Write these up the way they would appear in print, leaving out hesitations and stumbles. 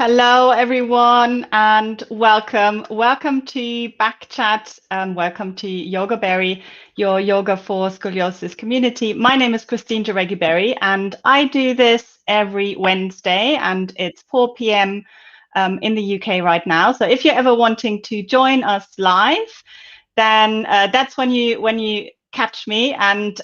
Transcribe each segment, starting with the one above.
Hello, everyone, and welcome. Welcome to Backchat. Welcome to Yogaberry, your Yoga for Scoliosis community. My name is Christine Yogaberry, and I do this every Wednesday, and it's 4 p.m. In the UK right now. So if you're ever wanting to join us live, then that's when you catch me, and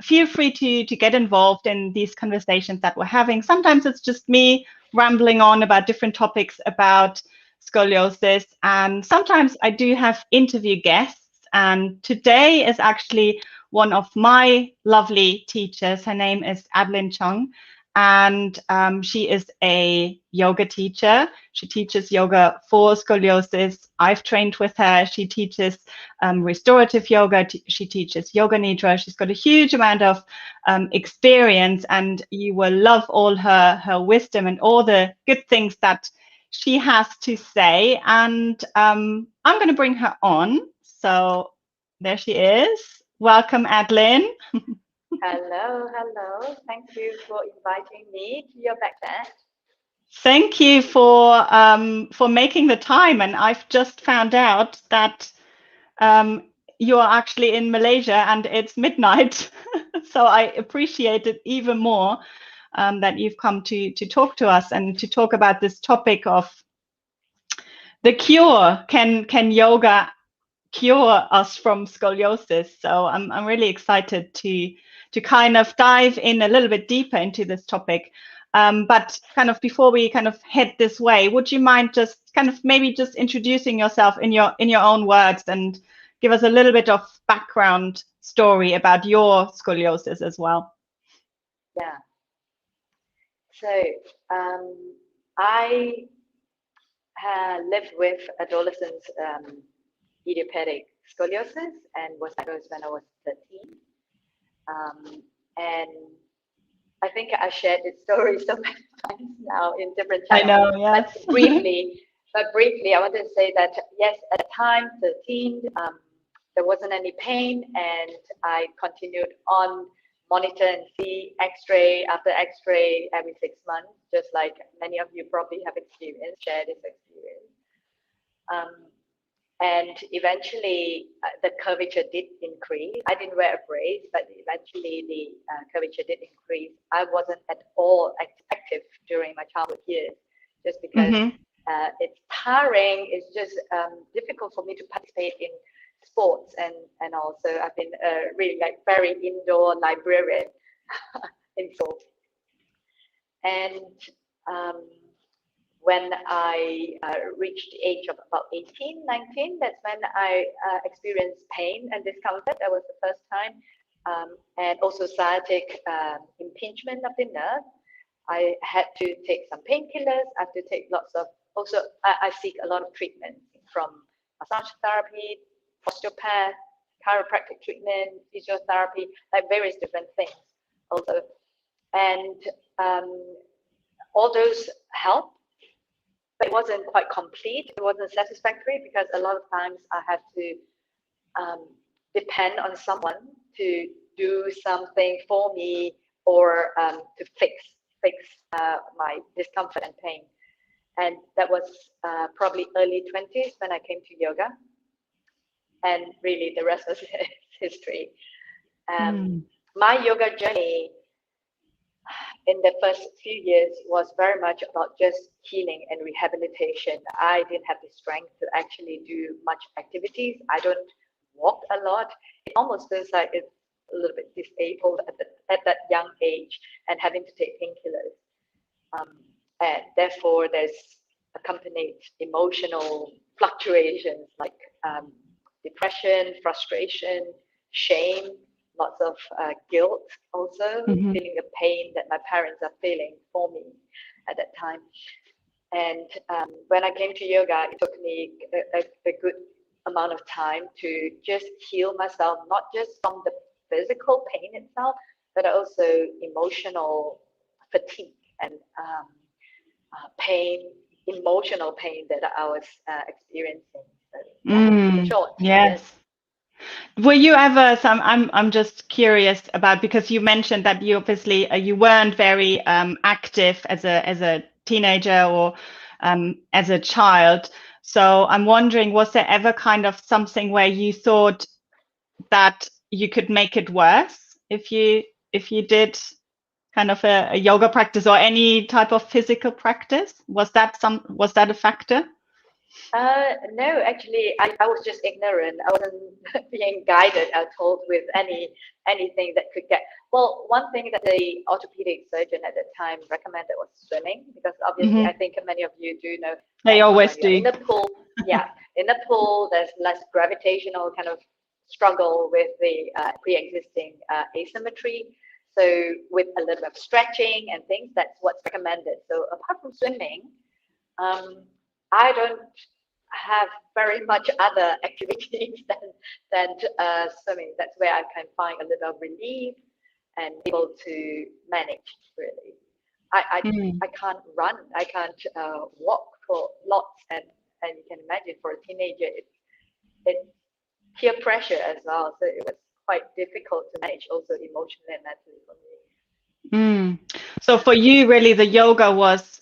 feel free to get involved in these conversations that we're having. Sometimes it's just me rambling on about different topics about scoliosis, and sometimes I do have interview guests, and today is actually one of my lovely teachers. Her name is Adelene Cheong, and she is a yoga teacher. She teaches yoga for scoliosis. I've trained with her. She teaches restorative yoga. She teaches yoga nidra. She's got a huge amount of experience, and you will love all her wisdom and all the good things that she has to say. And I'm going to bring her on. So there she is. Welcome, Adelene. Hello. Thank you for inviting me to your backchat. Thank you for making the time. And I've just found out that you are actually in Malaysia and it's midnight. So I appreciate it even more that you've come to talk to us and to talk about this topic of the cure. Can yoga cure us from scoliosis? So I'm really excited to kind of dive in a little bit deeper into this topic. But kind of before we kind of head this way, would you mind just kind of maybe just introducing yourself in your own words and give us a little bit of background story about your scoliosis as well? Yeah. So I lived with adolescents idiopathic scoliosis and was diagnosed when I was 13. And I think I shared this story so many times now in different channels. I know, yes. But briefly, I want to say that yes, at the time, 13, there wasn't any pain, and I continued on monitor and see X-ray after X-ray every 6 months, just like many of you probably have experienced, share this experience. And eventually the curvature did increase. I didn't wear a brace, but eventually the curvature did increase. I wasn't at all active during my childhood years, just because it's tiring. It's just difficult for me to participate in sports, and also I've been really like very indoor librarian in Seoul. And when I reached the age of about 18, 19, that's when I experienced pain and discomfort. That was the first time. And also sciatic impingement of the nerve. I had to take some painkillers. I have to take lots of, also I seek a lot of treatment from massage therapy, osteopath, chiropractic treatment, physiotherapy, like various different things also. And all those help. But it wasn't quite complete. It wasn't satisfactory because a lot of times I had to depend on someone to do something for me or to fix my discomfort and pain. And that was probably early 20s when I came to yoga. And really the rest was history. My yoga journey in the first few years was very much about just healing and rehabilitation. I didn't have the strength to actually do much activities. I don't walk a lot. It almost feels like it's a little bit disabled at that young age and having to take painkillers. And therefore, there's accompanied emotional fluctuations like depression, frustration, shame, lots of guilt also, feeling the pain that my parents are feeling for me at that time. And when I came to yoga, it took me a good amount of time to just heal myself, not just from the physical pain itself, but also emotional fatigue and pain, emotional pain that I was experiencing. So, Yes. Were you ever some? I'm just curious about, because you mentioned that you obviously you weren't very active as a teenager or as a child. So I'm wondering, was there ever kind of something where you thought that you could make it worse if you did kind of a yoga practice or any type of physical practice? Was that a factor? No, actually, I was just ignorant. I wasn't being guided at all with anything that could get. Well, one thing that the orthopedic surgeon at the time recommended was swimming, because obviously I think many of you do know They that always when you're do. in the pool, yeah, in the pool, there's less gravitational kind of struggle with the pre-existing asymmetry. So with a little bit of stretching and things, that's what's recommended. So apart from swimming, I don't have very much other activities than swimming. That's where I can find a little relief and able to manage, really. I can't run, I can't walk for lots, and you can imagine for a teenager it's peer pressure as well, so it was quite difficult to manage also emotionally and mentally for me. So for you, really, the yoga was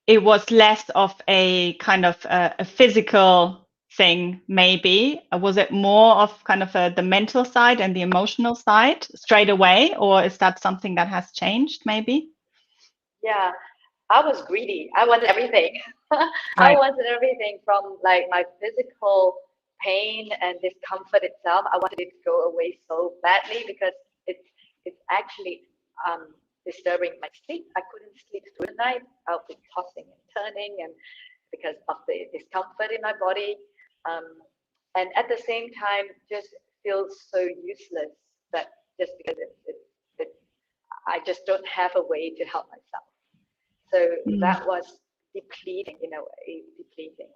it was less of a kind of a physical thing, maybe. Was it more of kind of the mental side and the emotional side straight away, or is that something that has changed, maybe? Yeah, I was greedy. I wanted everything. I Right. wanted everything from like my physical pain and discomfort itself. I wanted it to go away so badly because it's actually disturbing my sleep. I couldn't sleep through the night. I'll be tossing and turning, and because of the discomfort in my body, um, and at the same time, just feels so useless that just because it I just don't have a way to help myself. So that was depleting in a way, depleting.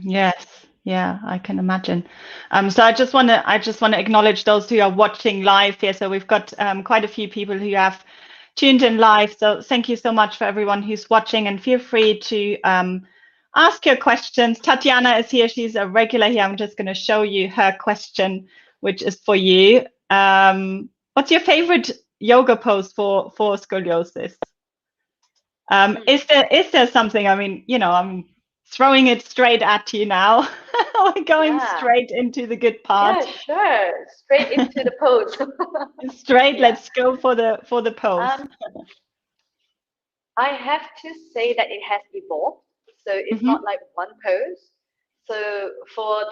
Yes, yeah, I can imagine. So I just want to acknowledge those who are watching live here. So we've got quite a few people who have tuned in live. So thank you so much for everyone who's watching, and feel free to ask your questions. Tatiana is here; she's a regular here. I'm just going to show you her question, which is for you. What's your favorite yoga pose for scoliosis? Is there something? I mean, I'm throwing it straight at you now. We're going Yeah, straight into the good part. yeah, sure. Straight into the pose. Straight, Yeah. let's go for the pose. Um, I have to say that it has evolved. So it's Hmm. not like one pose. So for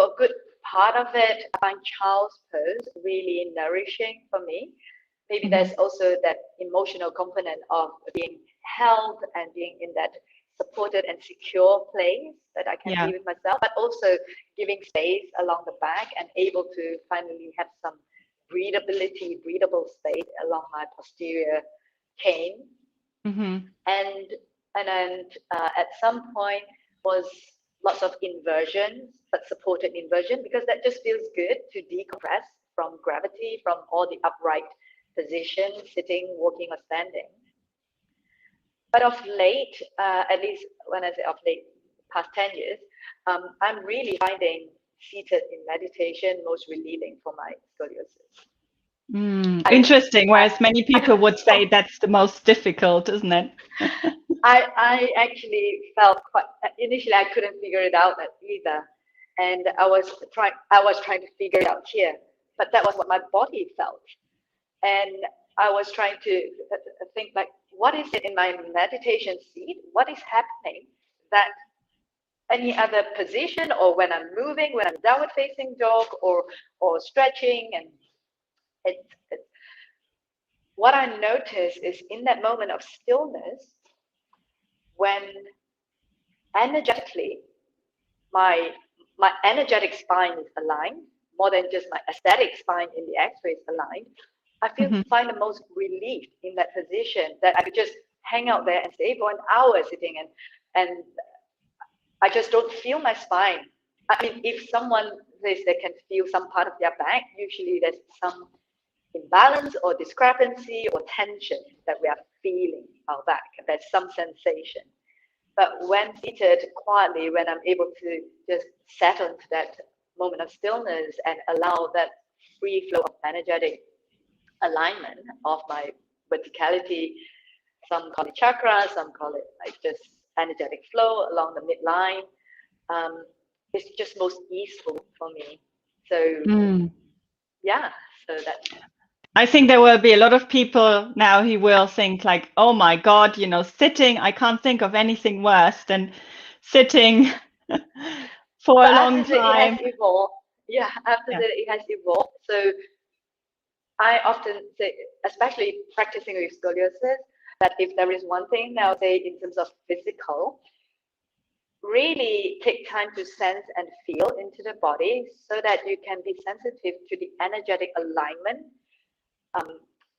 a good part of it, I find child's pose really nourishing for me. Maybe Hmm. there's also that emotional component of being held and being in that supported and secure place that I can Yeah. be with myself, but also giving space along the back and able to finally have some breathable space along my posterior cane. Hmm. And then at some point was lots of inversions, but supported inversion, because that just feels good to decompress from gravity, from all the upright position, sitting, walking, or standing. But of late, at least when I say of late, past 10 years, I'm really finding seated in meditation most relieving for my scoliosis. I, Interesting. Whereas many people would I say that's the most difficult, isn't it? I actually felt quite initially I couldn't figure it out either, and I was trying to figure it out here, but that was what my body felt, and I was trying to think like, what is it in my meditation seat? What is happening that any other position, or when I'm moving, when I'm downward facing dog, or stretching, and it what I notice is in that moment of stillness, when energetically my my energetic spine is aligned more than just my aesthetic spine in the x-ray is aligned, I Hmm. find the most relief in that position, that I could just hang out there and stay for an hour sitting, and I just don't feel my spine. I mean, if someone says they can feel some part of their back, usually there's some imbalance or discrepancy or tension that we are feeling our back. There's some sensation. But when seated quietly, when I'm able to just settle into that moment of stillness and allow that free flow of energetic alignment of my verticality, some call it chakra, some call it like just energetic flow along the midline. It's just most easeful for me. So yeah, so that's. I think there will be a lot of people now who will think like, oh my God, sitting, I can't think of anything worse than sitting for a long time. It has evolved. Yeah, after that it has evolved. So I often say, especially practicing with scoliosis, that if there is one thing I'll say in terms of physical, really take time to sense and feel into the body so that you can be sensitive to the energetic alignment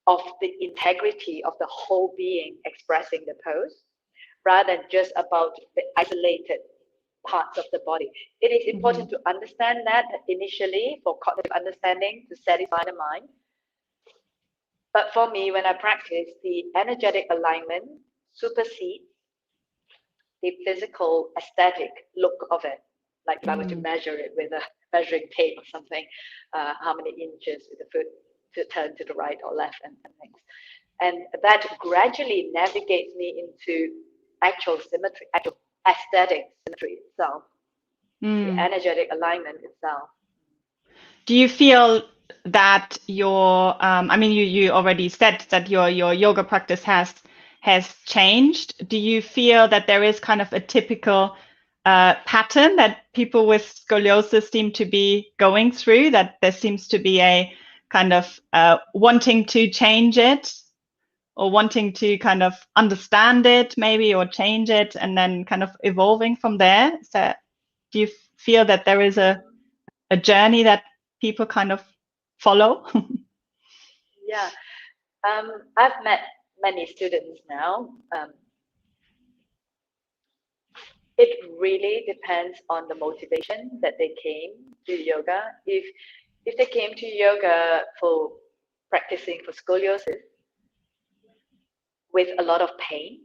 of the integrity of the whole being expressing the pose, rather than just about the isolated parts of the body. It is important to understand that initially for cognitive understanding to satisfy the mind. But for me, when I practice, the energetic alignment supersedes the physical aesthetic look of it. Like if I were to measure it with a measuring tape or something, how many inches with the foot to turn to the right or left and things. And that gradually navigates me into actual symmetry, actual aesthetic symmetry itself, the energetic alignment itself. Do you feel that your, you already said that your yoga practice has changed. Do you feel that there is kind of a typical pattern that people with scoliosis seem to be going through, that there seems to be a kind of wanting to change it or wanting to kind of understand it maybe or change it and then kind of evolving from there? So do you feel that there is a journey that people kind of follow? Yeah, I've met many students now. It really depends on the motivation that they came to yoga. If they came to yoga for practicing for scoliosis with a lot of pain,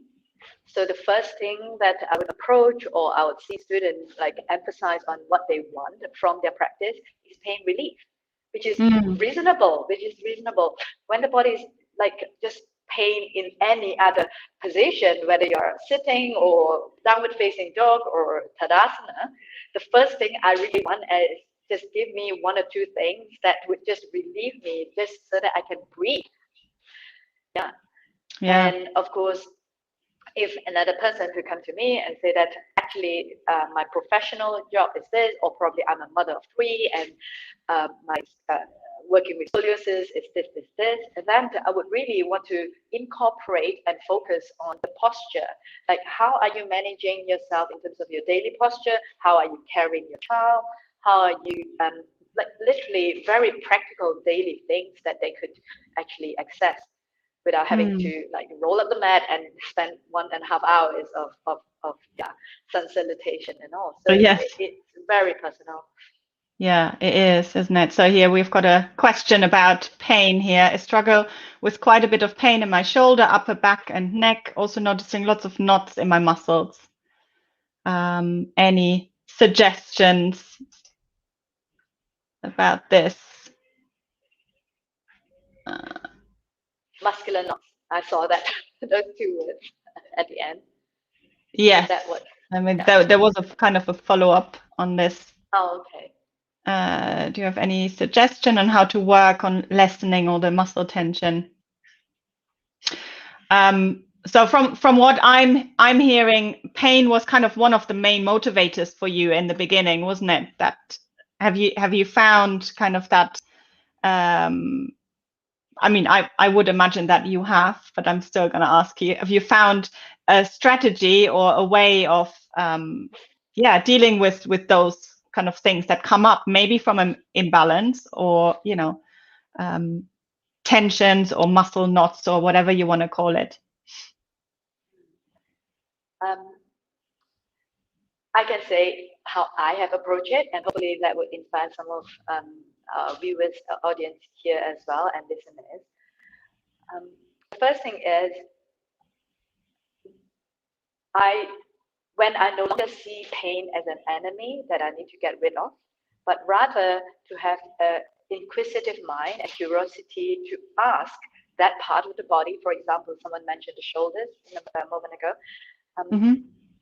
so the first thing that I would approach or I would see students like emphasize on what they want from their practice is pain relief, which is reasonable, when the body is like just pain in any other position, whether you're sitting or downward facing dog or Tadasana. The first thing I really want is just give me one or two things that would just relieve me, just so that I can breathe. Yeah. And of course, if another person who come to me and say that actually my professional job is this, or probably I'm a mother of three and my working with scoliosis is this, and then I would really want to incorporate and focus on the posture. Like, how are you managing yourself in terms of your daily posture? How are you carrying your child? How are you, like literally very practical daily things that they could actually access without having to like roll up the mat and spend 1.5 hours of sun salutation and all. So it's very personal. Yeah, it is, isn't it? So here we've got a question about pain here. I struggle with quite a bit of pain in my shoulder, upper back and neck, also noticing lots of knots in my muscles. Any suggestions about this? Muscular knots. I saw that, those two words at the end. Yes. I mean, there was a kind of a follow-up on this. Oh, okay. Do you have any suggestion on how to work on lessening all the muscle tension? So from what I'm hearing, pain was kind of one of the main motivators for you in the beginning, wasn't it? That have you found kind of that? I mean, I would imagine that you have, but I'm still going to ask you: have you found a strategy or a way of dealing with those kind of things that come up, maybe from an imbalance or tensions or muscle knots or whatever you want to call it? I can say how I have approached it, and hopefully that would inspire some of our viewers, audience here as well, and listeners. The first thing is I when I no longer see pain as an enemy that I need to get rid of, but rather to have an inquisitive mind and curiosity to ask that part of the body. For example, someone mentioned the shoulders a moment ago,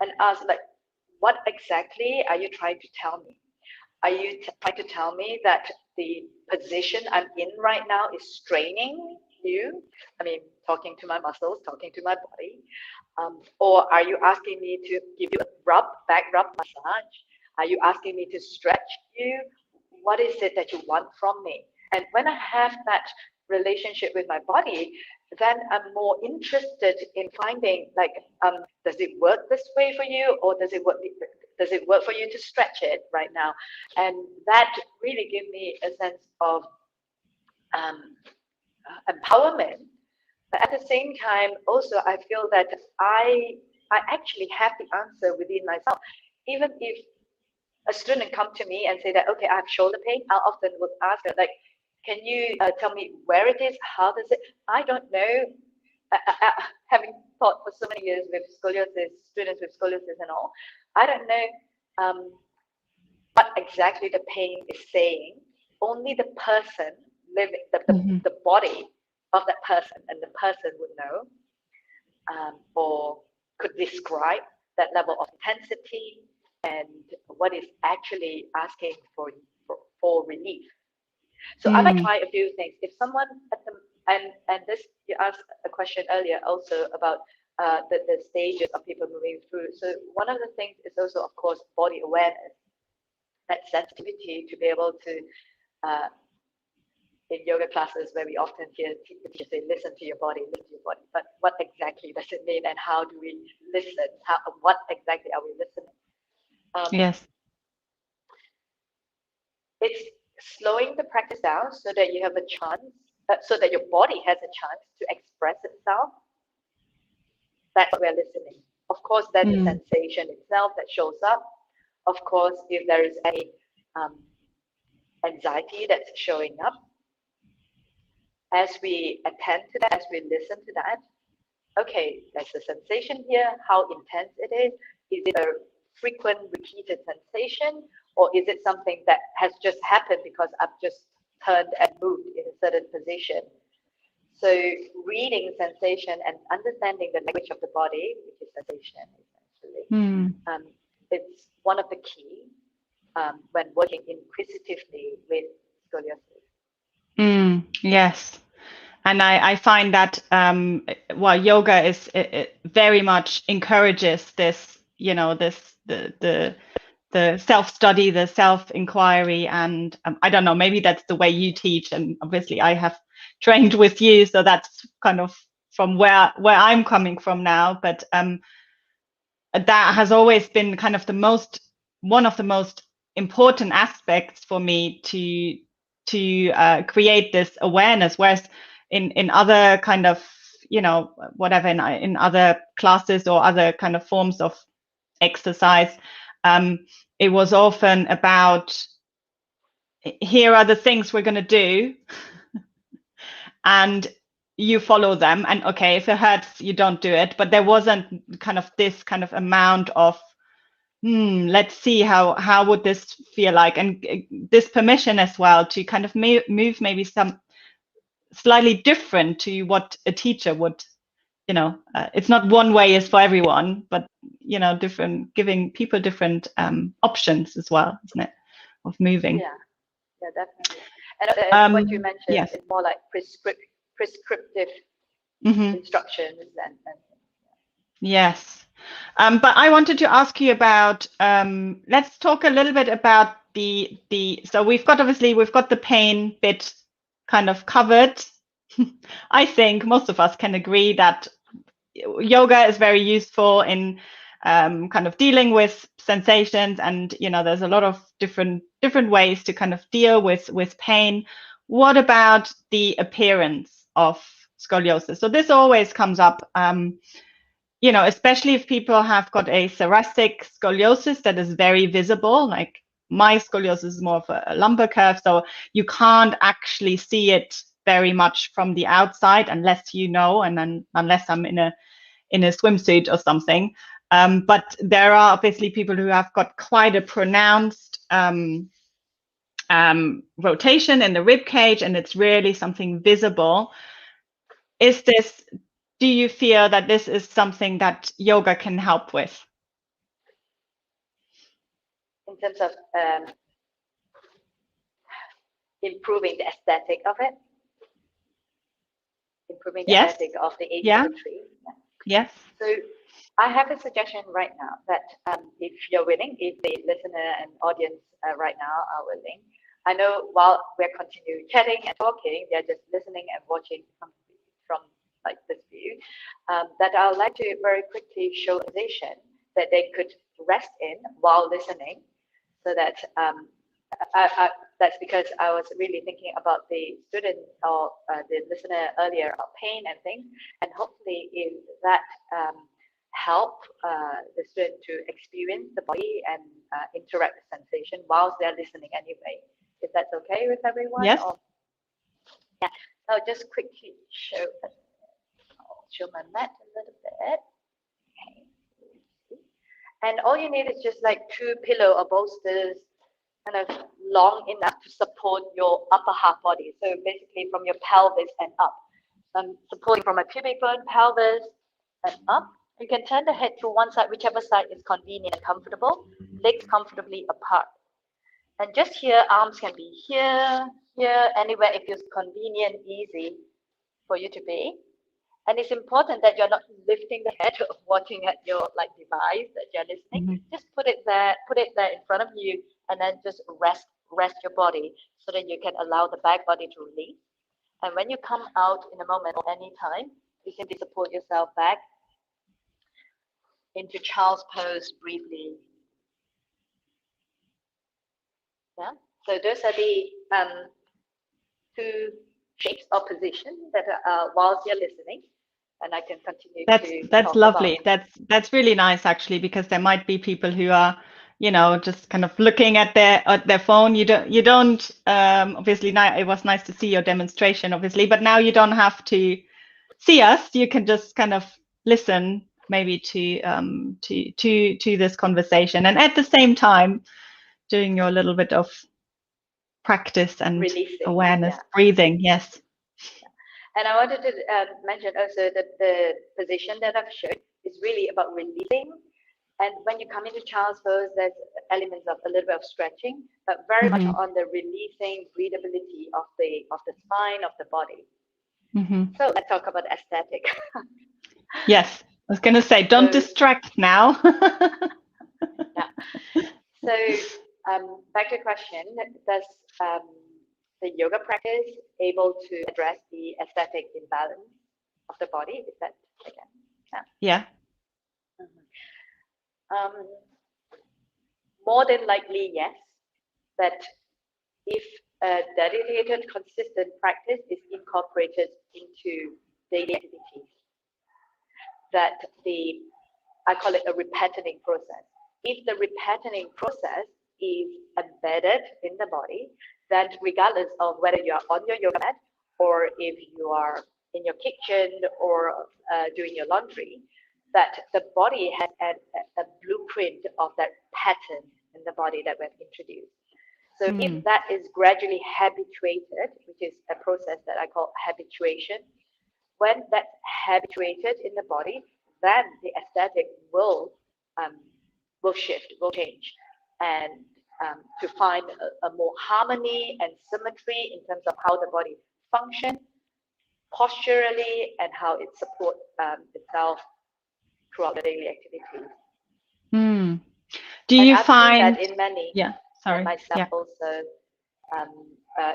and ask, like, what exactly are you trying to tell me? Are you trying to tell me that the position I'm in right now is straining you? I mean, talking to my muscles, talking to my body. Or are you asking me to give you a back rub massage? Are you asking me to stretch you? What is it that you want from me? And when I have that relationship with my body, then I'm more interested in finding, like, does it work this way for you, or does it work for you to stretch it right now? And that really gives me a sense of empowerment. But at the same time, also, I feel that I actually have the answer within myself. Even if a student come to me and say that, okay, I have shoulder pain, I often would ask her, like, can you tell me where it is? How does it? I don't know. Having taught for so many years with scoliosis, students with scoliosis and all, I don't know what exactly the pain is saying. Only the person living, the body of that person, and the person would know, or could describe that level of intensity and what is actually asking for relief. So I might try a few things. If someone and this, you asked a question earlier also about the stages of people moving through. So one of the things is also, of course, body awareness, that sensitivity to be able to, in yoga classes where we often hear teachers say, listen to your body, but what exactly does it mean, and how do we listen? What exactly are we listening? Yes. It's slowing the practice down so that you have a chance, so that your body has a chance to express itself. That's what we're listening. Of course, there's the sensation itself that shows up. Of course, if there is any anxiety that's showing up, as we attend to that, as we listen to that, okay, there's a sensation here, how intense it is it a frequent repeated sensation, or is it something that has just happened because I've just turned and moved in a certain position? So reading sensation and understanding the language of the body, which is sensation essentially, it's one of the key when working inquisitively with scoliosis. Yes. And I find that yoga is it very much encourages this, the self-study, the self-inquiry, and I don't know, maybe that's the way you teach, and obviously I have trained with you, so that's kind of from where I'm coming from now. But that has always been kind of one of the most important aspects for me to create this awareness, whereas in other kind of whatever in other classes or other kind of forms of exercise, it was often about, here are the things we're going to do and you follow them, and okay, if it hurts, you don't do it. But there wasn't kind of this kind of amount of let's see how would this feel like, and this permission as well to kind of move maybe some slightly different to what a teacher would, it's not one way is for everyone, but different, giving people different options as well, isn't it, of moving? Yeah, definitely. And what you mentioned is more like prescriptive instructions and yes. But I wanted to ask you about, let's talk a little bit about so we've got the pain bit kind of covered. I think most of us can agree that yoga is very useful in kind of dealing with sensations, and there's a lot of different ways to kind of deal with pain. What about the appearance of scoliosis? So this always comes up, especially if people have got a thoracic scoliosis that is very visible. Like my scoliosis is more of a lumbar curve, so you can't actually see it very much from the outside unless and then unless I'm in a swimsuit or something. But there are obviously people who have got quite a pronounced rotation in the rib cage, and it's really something visible. Do you feel that this is something that yoga can help with? In terms of improving the aesthetic of it? Improving the aesthetic of the asymmetry? Yeah. Yes. So I have a suggestion right now that if you're willing, if the listener and audience right now are willing, I know while we're continuing chatting and talking, they're just listening and watching from like this view, that I would like to very quickly show a position that they could rest in while listening, so that that's because I was really thinking about the student or the listener earlier about pain and things, and hopefully if that help the student to experience the body and interact with sensation whilst they're listening anyway. If that's okay with everyone? Yes. Yeah. So I'll just quickly show my mat a little bit. Okay. And all you need is just like 2 pillow or bolsters, kind of long enough to support your upper half body. So basically from your pelvis and up. Supporting from a pubic bone, pelvis, and up. You can turn the head to one side, whichever side is convenient and comfortable. Legs comfortably apart. And just here, arms can be here, here, anywhere it feels convenient, easy for you to be. And it's important that you're not lifting the head or watching at your device that you're listening. Just put it there in front of you, and then just rest your body so that you can allow the back body to release. And when you come out in a moment or any time, you simply support yourself back into child's pose briefly. Yeah. So those are the 2 shapes or positions that are whilst you're listening, and I can continue. That's lovely. That's really nice actually, because there might be people who are, just kind of looking at their phone. You don't obviously. Now it was nice to see your demonstration, obviously, but now you don't have to see us. You can just kind of listen maybe to this conversation, and at the same time doing your little bit of practice and releasing, awareness, breathing. Yes. And I wanted to mention also that the position that I've shown is really about releasing. And when you come into child's pose, there's elements of a little bit of stretching, but very much on the releasing breathability of the spine, of the body. So let's talk about aesthetic. Yes, I was going to say, don't distract now. Yeah. So back to the question, does the yoga practice able to address the aesthetic imbalance of the body? Is that again? Yeah. More than likely, yes. That if a dedicated, consistent practice is incorporated into daily activities, that I call it a repetitive process. If the repetitive process is embedded in the body, then regardless of whether you are on your yoga mat or if you are in your kitchen or doing your laundry, that the body has a blueprint of that pattern in the body that we've introduced. So if that is gradually habituated, which is a process that I call habituation, when that's habituated in the body, then the aesthetic will shift, will change, and to find a more harmony and symmetry in terms of how the body functions posturally and how it supports itself throughout the daily activities. Do you find that in many? Yeah, sorry. Myself also,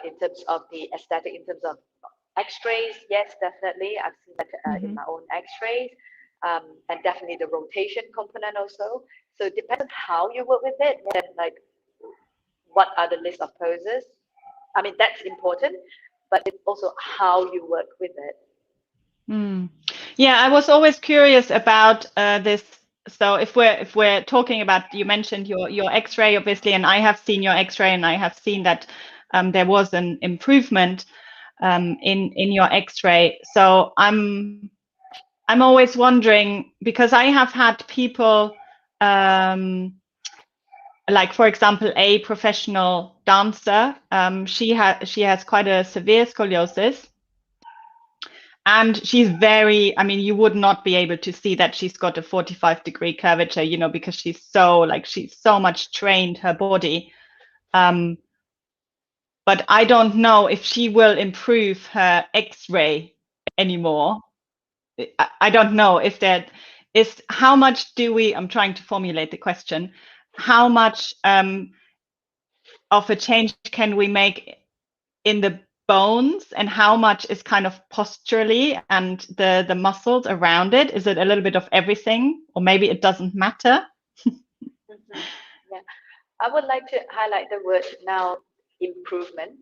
in terms of the aesthetic, in terms of X-rays, yes, definitely. I've seen that in my own X-rays, and definitely the rotation component also. So it depends on how you work with it, and like what are the list of poses. I mean, that's important, but it's also how you work with it. Yeah, I was always curious about this. So if we're talking about, you mentioned your X-ray, obviously, and I have seen your X-ray, and I have seen that there was an improvement in your X-ray. So I'm I'm always wondering, because I have had people, like for example, a professional dancer. She has quite a severe scoliosis, and she's very. I mean, you would not be able to see that she's got a 45-degree curvature, because she's so much trained her body. But I don't know if she will improve her X-ray anymore. I don't know if that is how much do we. I'm trying to formulate the question. How much of a change can we make in the bones, and how much is kind of posturally and the muscles around it? Is it a little bit of everything, or maybe it doesn't matter? Yeah, I would like to highlight the word now, improvement,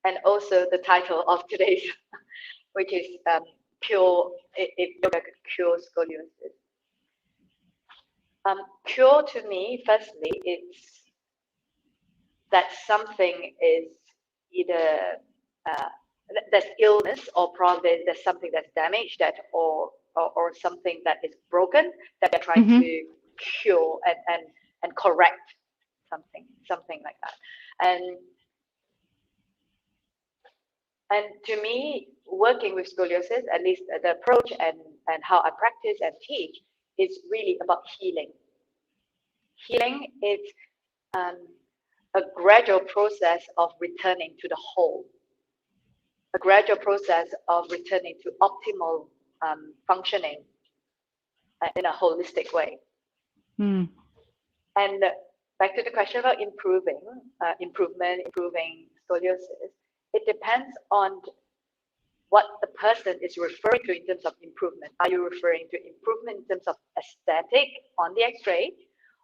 and also the title of today's, which is cure, if yoga could cure scoliosis. Cure to me, firstly, it's that something is either there's illness, or probably there's something that's damaged, or something that is broken that they're trying to cure and correct, something like that. And to me, working with scoliosis, at least the approach and how I practice and teach, is really about healing. Healing is a gradual process of returning to the whole, a gradual process of returning to optimal functioning in a holistic way. And back to the question about improving scoliosis, it depends on what the person is referring to in terms of improvement. Are you referring to improvement in terms of aesthetic on the X-ray,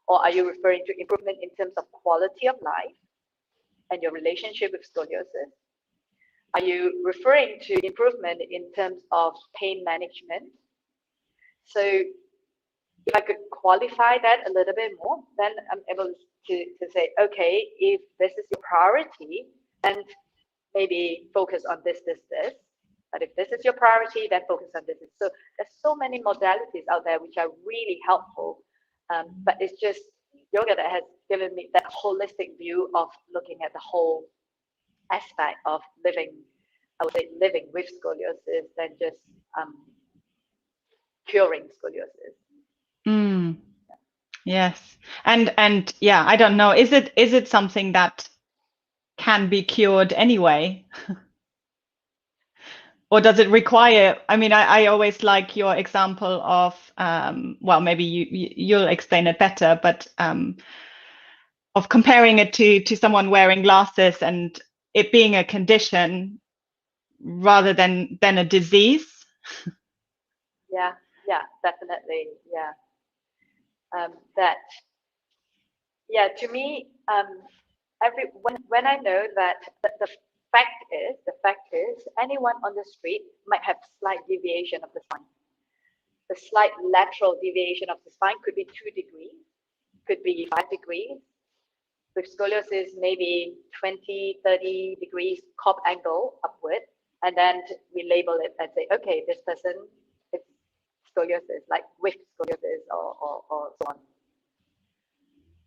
or are you referring to improvement in terms of quality of life and your relationship with scoliosis? Are you referring to improvement in terms of pain management? So if I could qualify that a little bit more, then I'm able to say, okay, if this is your priority, then maybe focus on this. But if this is your priority, then focus on this. So there's so many modalities out there which are really helpful. But it's just yoga that has given me that holistic view of looking at the whole aspect of living, I would say living with scoliosis, than just curing scoliosis. Yes. And yeah, I don't know. Is it something that can be cured anyway? Or does it require, I mean, I always like your example of, well, maybe you'll explain it better, but of comparing it to someone wearing glasses and it being a condition rather than a disease. Yeah, definitely. Yeah. To me, when I know that the fact is anyone on the street might have slight deviation of the spine. The slight lateral deviation of the spine could be 2 degrees, could be 5 degrees. With scoliosis, maybe 20, 30 degrees cop angle upward, and then we label it and say, okay, this person is scoliosis, like with scoliosis or so on.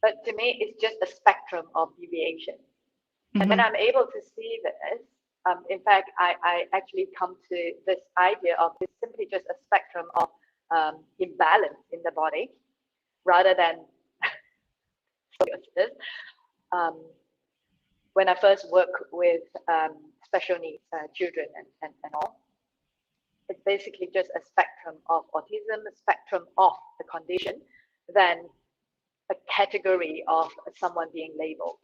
But to me, it's just a spectrum of deviation. And when I'm able to see this, in fact, I actually come to this idea of it's simply just a spectrum of imbalance in the body rather than scoliosis. When I first work with special needs children and all, it's basically just a spectrum of autism, a spectrum of the condition, than a category of someone being labeled.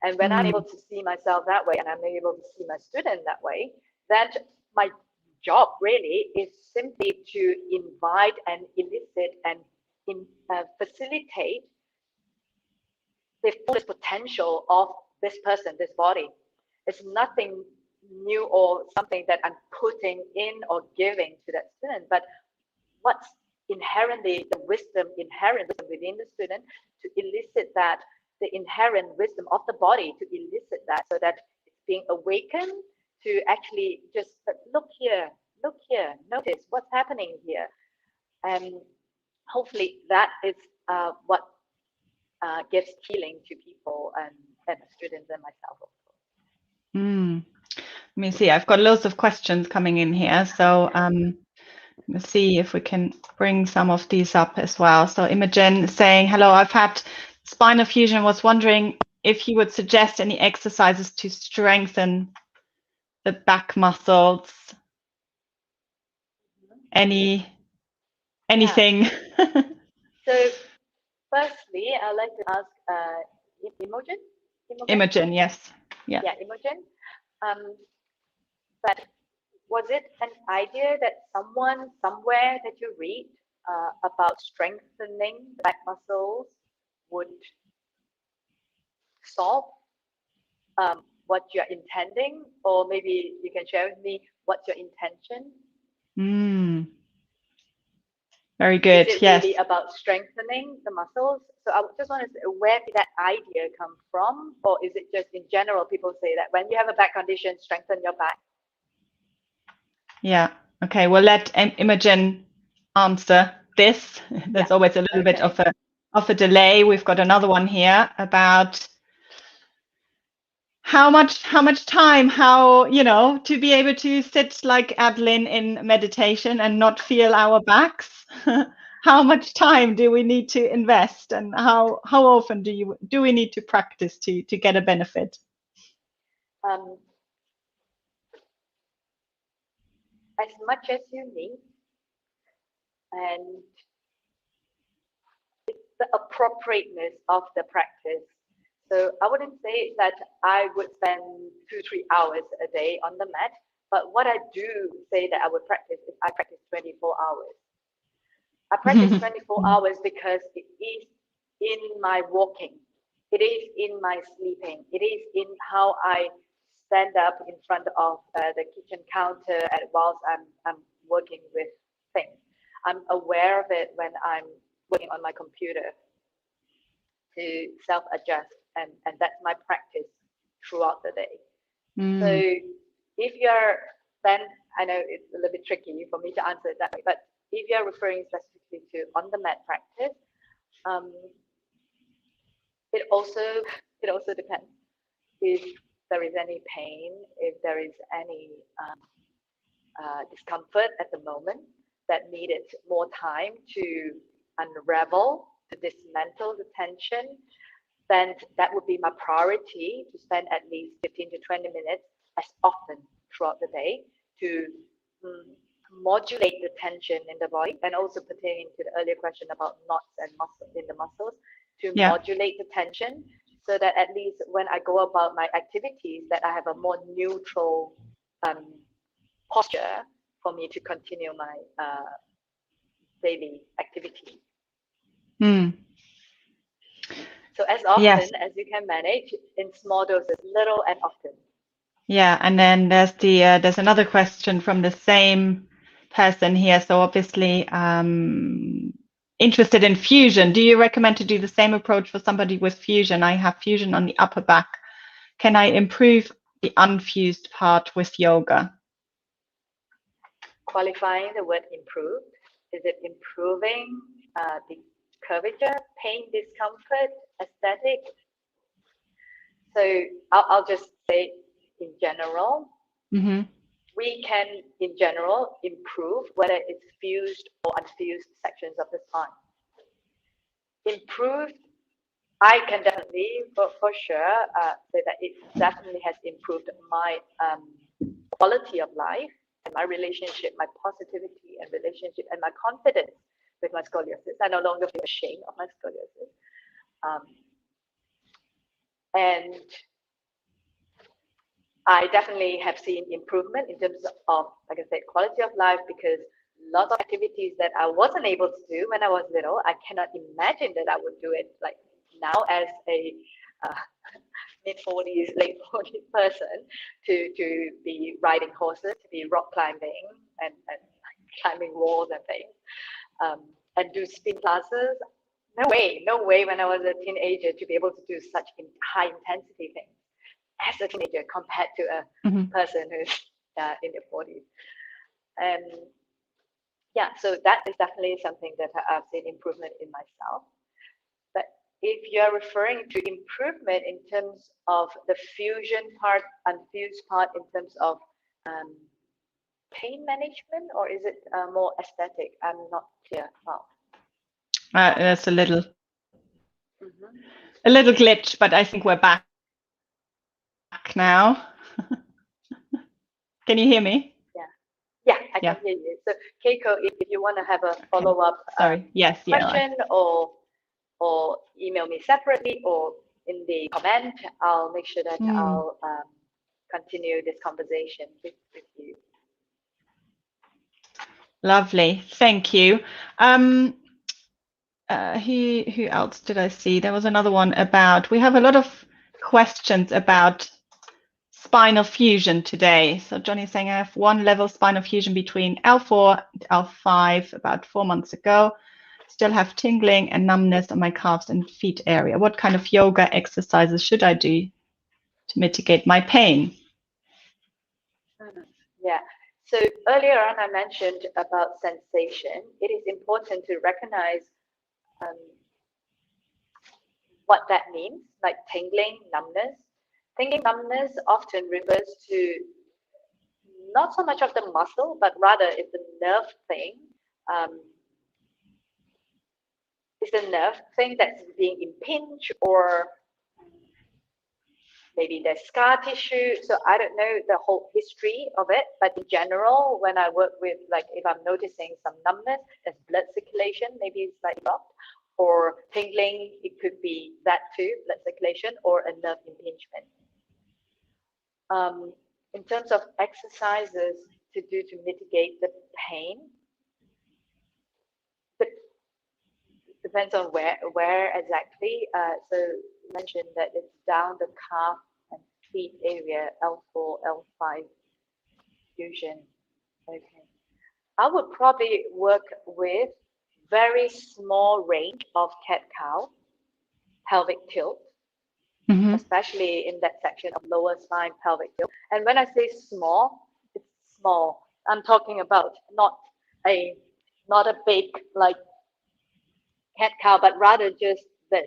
And when I'm able to see myself that way, and I'm able to see my student that way, then my job really is simply to invite and elicit and facilitate the fullest potential of this person, this body. It's nothing new or something that I'm putting in or giving to that student, but what's inherently the wisdom inherent within the student, to elicit that, the inherent wisdom of the body, to elicit that, so that it's being awakened to actually just look here, notice what's happening here. And hopefully that is what gives healing to people and students and myself, of course. Let me see. I've got loads of questions coming in here, so let's see if we can bring some of these up as well. So Imogen saying, hello, I've had spinal fusion, was wondering if you would suggest any exercises to strengthen the back muscles. Anything? Yeah. So firstly, I'd like to ask Imogen, yes. Yeah, Imogen. But was it an idea that someone somewhere that you read about strengthening the back muscles would solve what you're intending? Or maybe you can share with me what's your intention? Very good. Is it yes. really about strengthening the muscles? So I just want to say, where did that idea come from? Or is it just in general, people say that when you have a back condition, strengthen your back? Yeah. Okay. We'll let Imogen answer this. There's always a little bit of a delay. We've got another one here about how much time, to be able to sit like Adeline in meditation and not feel our backs. How much time do we need to invest, and how often do we need to practice to get a benefit? As much as you need, and it's the appropriateness of the practice. So I wouldn't say that I would spend 2-3 hours a day on the mat, but what I do say that I would practice is I practice 24 hours. I practice 24 hours because it is in my walking, it is in my sleeping, it is in how I stand up in front of the kitchen counter and whilst I'm working with things. I'm aware of it when I'm working on my computer to self-adjust, and that's my practice throughout the day. So if you're, then I know it's a little bit tricky for me to answer it that way, but if you're referring specifically to on the mat practice, it also depends if there is any pain, if there is any discomfort at the moment that needed more time to unravel, to dismantle the tension, then that would be my priority, to spend at least 15 to 20 minutes as often throughout the day to modulate the tension in the body, and also pertaining to the earlier question about knots and muscle in the muscles, to modulate the tension, so that at least when I go about my activities, that I have a more neutral posture for me to continue my daily activity. So as often as you can manage, in small doses, little and often. Yeah, and then there's another question from the same person here. So obviously interested in fusion. Do you recommend to do the same approach for somebody with fusion? I have fusion on the upper back. Can I improve the unfused part with yoga? Qualifying the word improve. Is it improving the curvature, pain, discomfort, aesthetic? So I'll just say in general, we can in general improve whether it's fused or unfused sections of the spine. Improved, I can definitely for sure say that it definitely has improved my quality of life and my relationship, my positivity and relationship and my confidence with my scoliosis. I no longer feel ashamed of my scoliosis. And I definitely have seen improvement in terms of, like I said, quality of life, because lots of activities that I wasn't able to do when I was little, I cannot imagine that I would do it like now as a mid-40s, late 40s person, to be riding horses, to be rock climbing and climbing walls and things, and do spin classes. No way when I was a teenager to be able to do such high intensity things as a teenager compared to a person who's in their 40s. yeah, so that is definitely something that I've seen improvement in myself. But if you're referring to improvement in terms of the fusion part, unfused part, in terms of pain management, or is it more aesthetic? I'm not clear about. There's Mm-hmm. a little glitch, but I think we're back now. Can you hear me? Yeah, I can hear you. So Keiko, if you want to have a follow-up question, or email me separately or in the comment, I'll make sure that I'll continue this conversation with you. Lovely, thank you. Who else did I see? There was another one about, we have a lot of questions about spinal fusion today. So Johnny's saying I have 1 level spinal fusion between L4 and L5 about 4 months ago. Still have tingling and numbness on my calves and feet area. What kind of yoga exercises should I do to mitigate my pain? Yeah. So earlier on, I mentioned about sensation. It is important to recognize what that means, like tingling, numbness. Tingling, numbness often refers to not so much of the muscle, but rather it's the nerve thing. It's the nerve thing that's being impinged, or maybe there's scar tissue. So I don't know the whole history of it, but in general, when I work with, like, if I'm noticing some numbness, there's blood circulation, maybe it's like blocked, or tingling, it could be that too, blood circulation, or a nerve impingement. In terms of exercises to do to mitigate the pain, it depends on where exactly. So you mentioned that it's down the calf and feet area, L4, L5 fusion. Okay. I would probably work with very small range of cat-cow, pelvic tilt, especially in that section of lower spine pelvic tilt. And when I say small, it's small. I'm talking about not a big like cat-cow, but rather just this.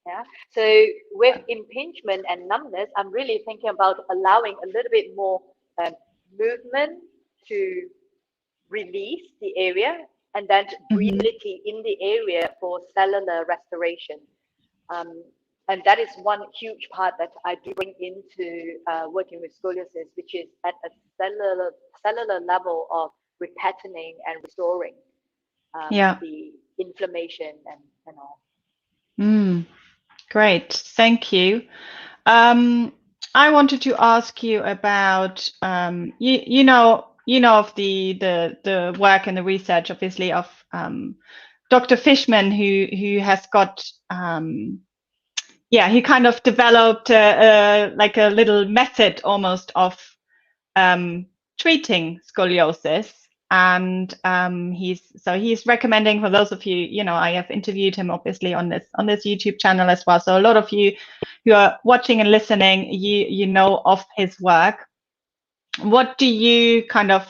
Yeah. So with impingement and numbness, I'm really thinking about allowing a little bit more movement to release the area, and then breathability in the area for cellular restoration. And that is one huge part that I do bring into working with scoliosis, which is at a cellular level of repatterning and restoring the inflammation and all. Great, thank you. I wanted to ask you about you know of the work and the research, obviously, of Dr. Fishman, who has got he kind of developed like a little method almost of treating scoliosis. And he's recommending, for those of you, I have interviewed him obviously on this YouTube channel as well. So a lot of you who are watching and listening, you know of his work. What do you kind of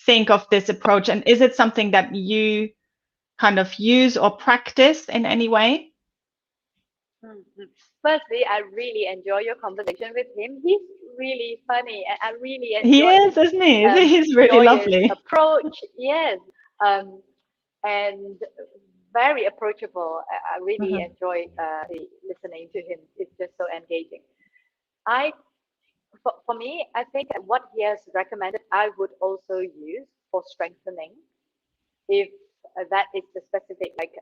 think of this approach, and is it something that you kind of use or practice in any way? Firstly, I really enjoy your conversation with him. He's really funny, and I really enjoy. He is, isn't he? He's really lovely. Approach, yes, and very approachable. I really enjoy listening to him. It's just so engaging. For me, I think what he has recommended, I would also use for strengthening, if that is the specific, like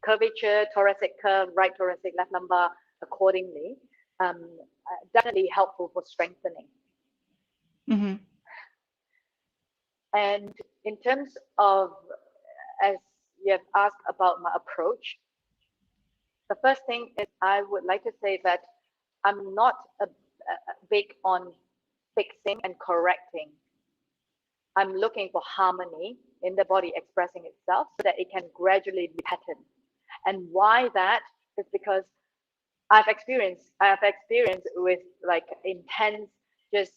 curvature, thoracic curve, right thoracic, left lumbar, accordingly. Definitely helpful for strengthening. And in terms of, as you have asked about my approach, the first thing is I would like to say that I'm not big on fixing and correcting. I'm looking for harmony in the body expressing itself so that it can gradually be patterned. And why that is because I have experience with like intense, just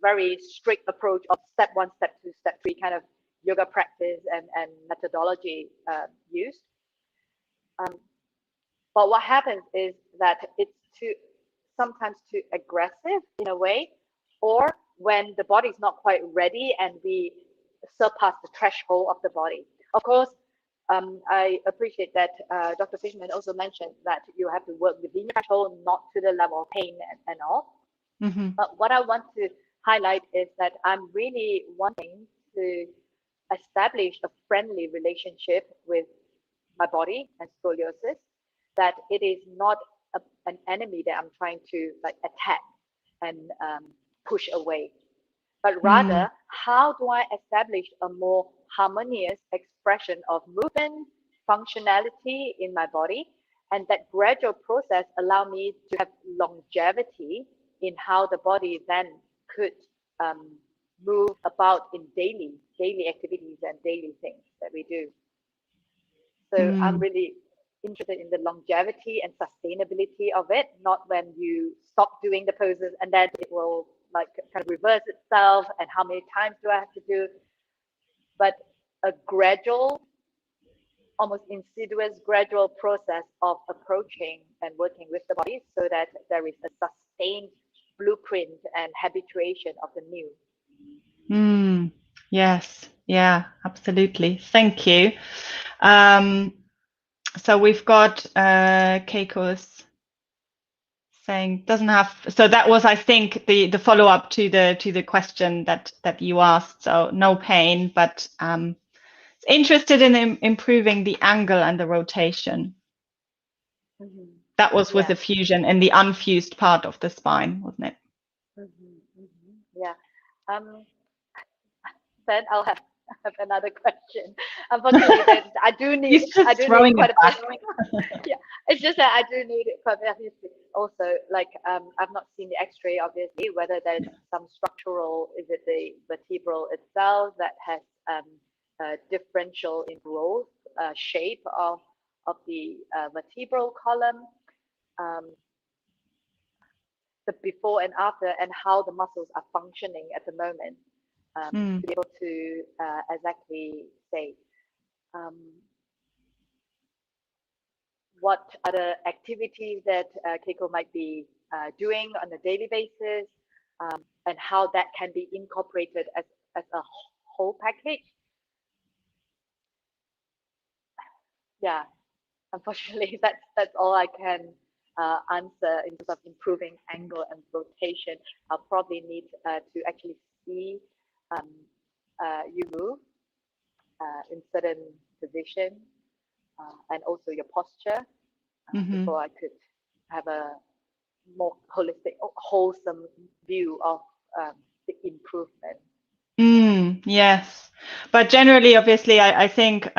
very strict approach of step 1, step 2, step 3 kind of yoga practice and methodology used. But what happens is that it's sometimes too aggressive in a way, or when the body is not quite ready and we surpass the threshold of the body. Of course, I appreciate that Dr. Fishman also mentioned that you have to work within your threshold, not to the level of pain and all. Mm-hmm. But what I want to highlight is that I'm really wanting to establish a friendly relationship with my body and scoliosis, that it is not an enemy that I'm trying to like attack and push away, but rather how do I establish a more harmonious expression of movement, functionality in my body, and that gradual process allow me to have longevity in how the body then could move about in daily activities and daily things that we do. So I'm really interested in the longevity and sustainability of it, not when you stop doing the poses and then it will like kind of reverse itself and how many times do I have to do, but a gradual, almost insidious gradual process of approaching and working with the body so that there is a sustained blueprint and habituation of the new. Yes, yeah, absolutely. Thank you. So we've got Keiko's saying doesn't have. So that was, I think, the follow up to the question that you asked. So no pain, but interested in improving the angle and the rotation. That was with the fusion and the unfused part of the spine, wasn't it? Yeah. Then I'll have another question. Unfortunately, I do need quite a bit. Yeah, it's just that I do need it quite a bit. Also, like I've not seen the X-ray, obviously, whether there's some structural, is it the vertebral itself that has differential in growth, shape of the vertebral column, the before and after, and how the muscles are functioning at the moment. To be able to exactly say what other activities that Keiko might be doing on a daily basis, and how that can be incorporated as a whole package. Yeah, unfortunately, that's all I can answer in terms of improving angle and rotation. I'll probably need to actually see you move in certain position and also your posture before I could have a more holistic, wholesome view of the improvement. Yes, but generally, obviously, I think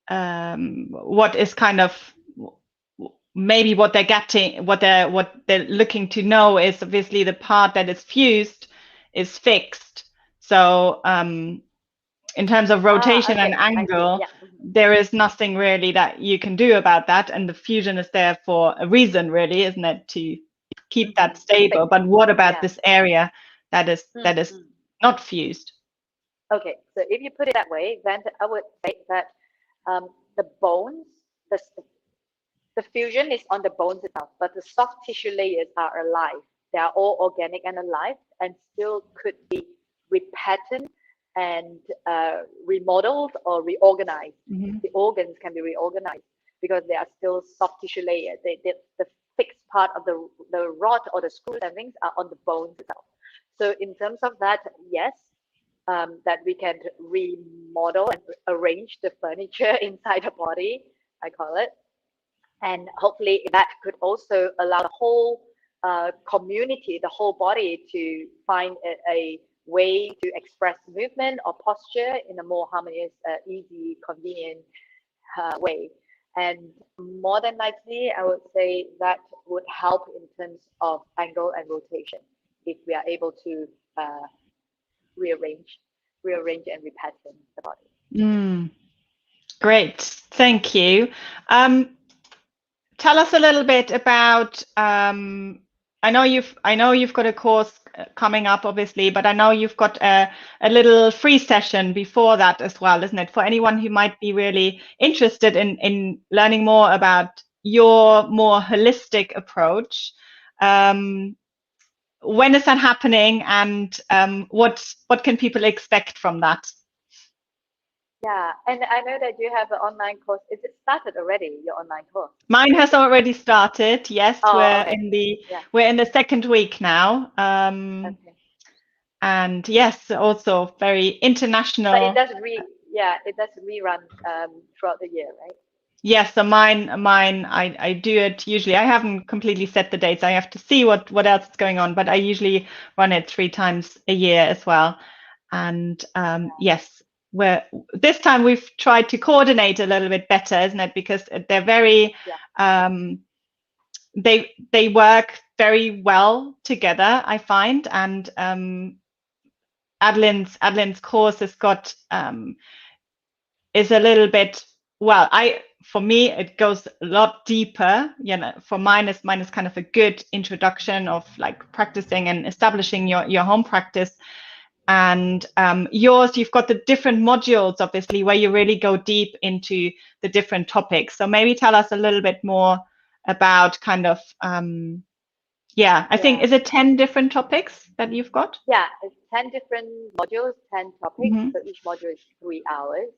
what is kind of maybe what they're getting, what they're looking to know is obviously the part that is fused is fixed. So in terms of rotation and angle, there is nothing really that you can do about that, and the fusion is there for a reason, really, isn't it, to keep that stable? But what about this area that is not fused? Okay, so if you put it that way, then I would say that the bones, the fusion is on the bones itself, but the soft tissue layers are alive. They are all organic and alive, and still could be repatterned and remodeled or reorganized. The organs can be reorganized because they are still soft tissue layers. The fixed part of the rod or the screws and things are on the bones itself. So in terms of that, yes, that we can remodel and arrange the furniture inside the body, I call it. And hopefully that could also allow the whole community, the whole body to find a way to express movement or posture in a more harmonious, easy, convenient way. And more than likely, I would say that would help in terms of angle and rotation if we are able to rearrange and repattern the body. Great, thank you. Tell us a little bit about, I know you've got a course coming up, obviously, but I know you've got a little free session before that as well, isn't it? For anyone who might be really interested in learning more about your more holistic approach. When is that happening, and what can people expect from that? Yeah, and I know that you have an online course. Is it started already, your online course? Mine has already started. Yes, Oh, okay. we're in the second week now. Okay. And yes, also very international. But it does rerun throughout the year, right? Yes, so mine, I do it usually. I haven't completely set the dates. I have to see what else is going on, but I usually run it 3 times a year as well. And yes, this time we've tried to coordinate a little bit better, isn't it? Because they're very, they work very well together, I find. And Adeline's course has got is a little bit, well, for me it goes a lot deeper. For mine is kind of a good introduction of like practicing and establishing your home practice. And yours, you've got the different modules, obviously, where you really go deep into the different topics. So maybe tell us a little bit more about kind of, I think, is it 10 different topics that you've got? Yeah, it's 10 different modules, 10 topics. So each module is 3 hours.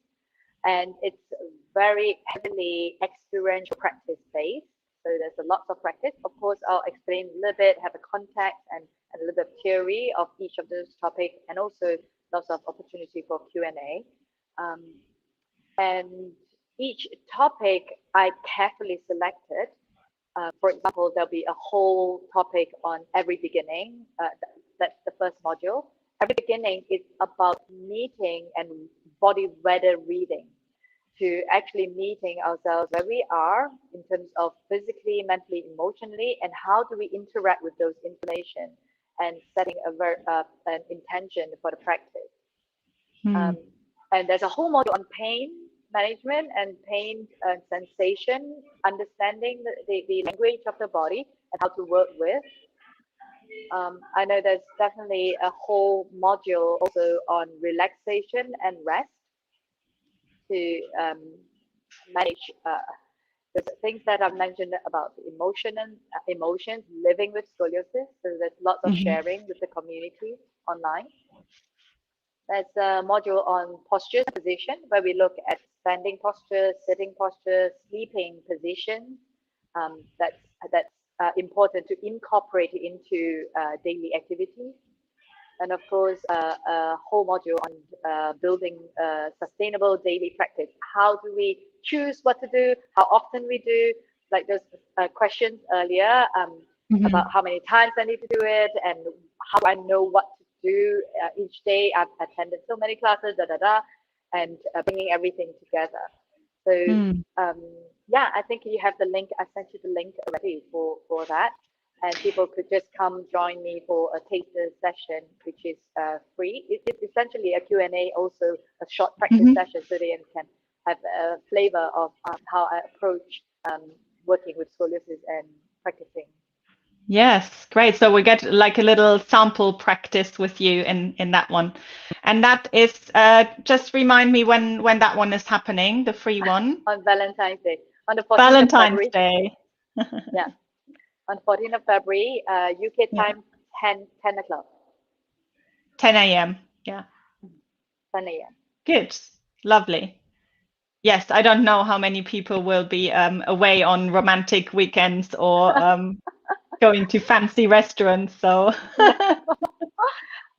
And it's very heavily experiential practice based. So there's a lot of practice. Of course, I'll explain a little bit, have a context and a little bit of theory of each of those topics, and also lots of opportunity for Q&A. And each topic I carefully selected. For example, there'll be a whole topic on every beginning. That's the first module. Every beginning is about meeting and body weather reading, to actually meeting ourselves where we are in terms of physically, mentally, emotionally, and how do we interact with those information, and setting an intention for the practice. And there's a whole module on pain management and pain sensation, understanding the language of the body and how to work with. I know there's definitely a whole module also on relaxation and rest, to manage the things that I've mentioned about emotions, living with scoliosis. So there's lots of sharing with the community online. There's a module on posture and position, where we look at standing posture, sitting posture, sleeping position. That's important to incorporate into daily activities. And of course, a whole module on building sustainable daily practice. How do we choose what to do? How often we do? Like those questions earlier about how many times I need to do it, and how I know what to do each day. I've attended so many classes, and bringing everything together. So I think you have the link. I sent you the link already for that. And people could just come join me for a taster session, which is free. It's essentially a Q&A, also a short practice session, so they can have a flavor of how I approach working with scoliosis and practicing. Yes, great. So we get like a little sample practice with you in that one. And that is, just remind me when that one is happening, the free one. On Valentine's Day. On the 14th Valentine's of February. Day. Yeah. On 14th of February, UK time, 10 o'clock. 10 a.m. Yeah. 10 a.m. Good. Lovely. Yes, I don't know how many people will be away on romantic weekends or going to fancy restaurants. So,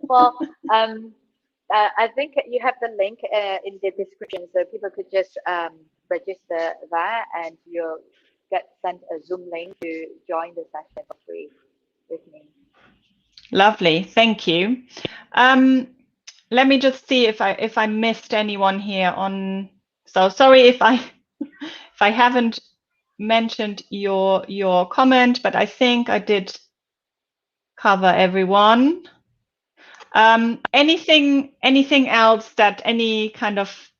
well, I think you have the link in the description, so people could just register that, and you'll get sent a Zoom link to join the session for free with me. Lovely, thank you. Let me just see if I missed anyone here on. So sorry if I haven't mentioned your comment, but I think I did cover everyone. Anything else that any kind of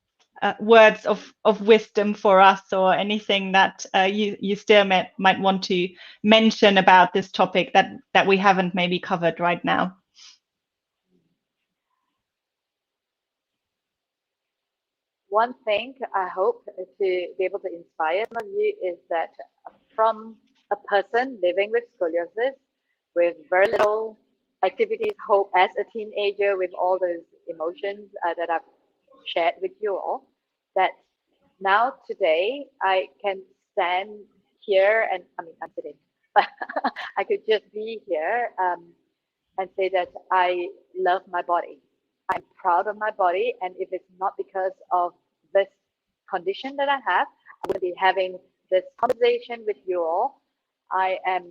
words of wisdom for us, or anything that you still might want to mention about this topic that we haven't maybe covered right now? One thing I hope to be able to inspire some of you is that from a person living with scoliosis, with very little activities, hope as a teenager, with all those emotions that I've shared with you all, that now today I can stand here, and I mean, I'm sitting, but I could just be here and say that I love my body. I'm proud of my body, and if it's not because of this condition that I have, I would be having this conversation with you all. I am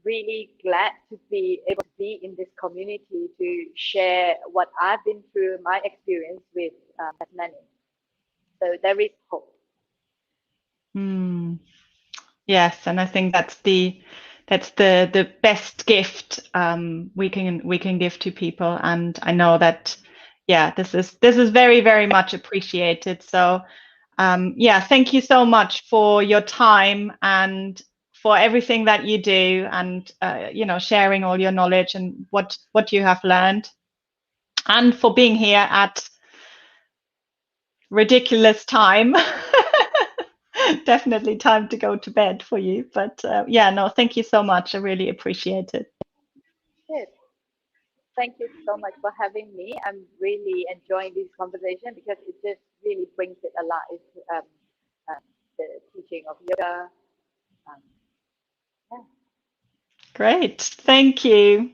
really glad to be able to be in this community to share what I've been through, my experience with as many. So there is hope. Yes, and I think that's the best gift we can give to people, and I know that, yeah, this is very, very much appreciated. So yeah, thank you so much for your time and for everything that you do, and sharing all your knowledge and what you have learned, and for being here at ridiculous time. Definitely time to go to bed for you, but yeah, no, thank you so much. I really appreciate it. Good. Thank you so much for having me. I'm really enjoying this conversation because it just really brings it alive. Um, the teaching of yoga. Um, yeah. Great, thank you.